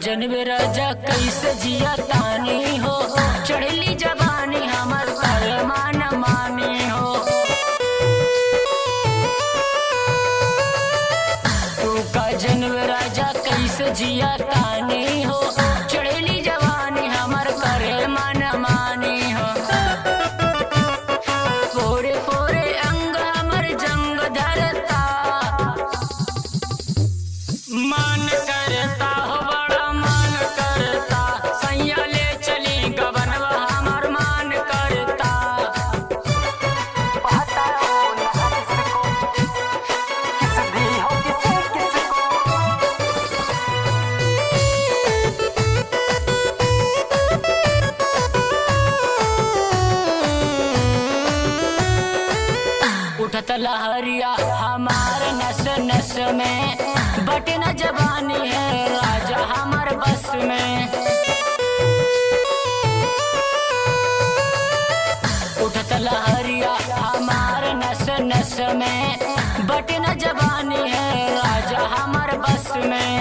जनवे राजा कैसे जिया तानी हो, चढ़ली जवानी हमर कर मान मानी हो। तू का जनवे राजा कैसे जिया तानी हो, चढ़ली जवानी हमर कर मान मानी हो। पोरे पोरे अंग हमर जंग धरता, मान करता हो बड़ा मान करता, सैया ले चली गबनवा हमर मान करता। पता हो न किसको, किस दी हो किसे किसको। उठत लहरिया हमार नस नस में, बटन जवानी है राजा हमार बस में। उठत लहरिया हमार नस नस में, बटन जवानी है राजा हमार बस में।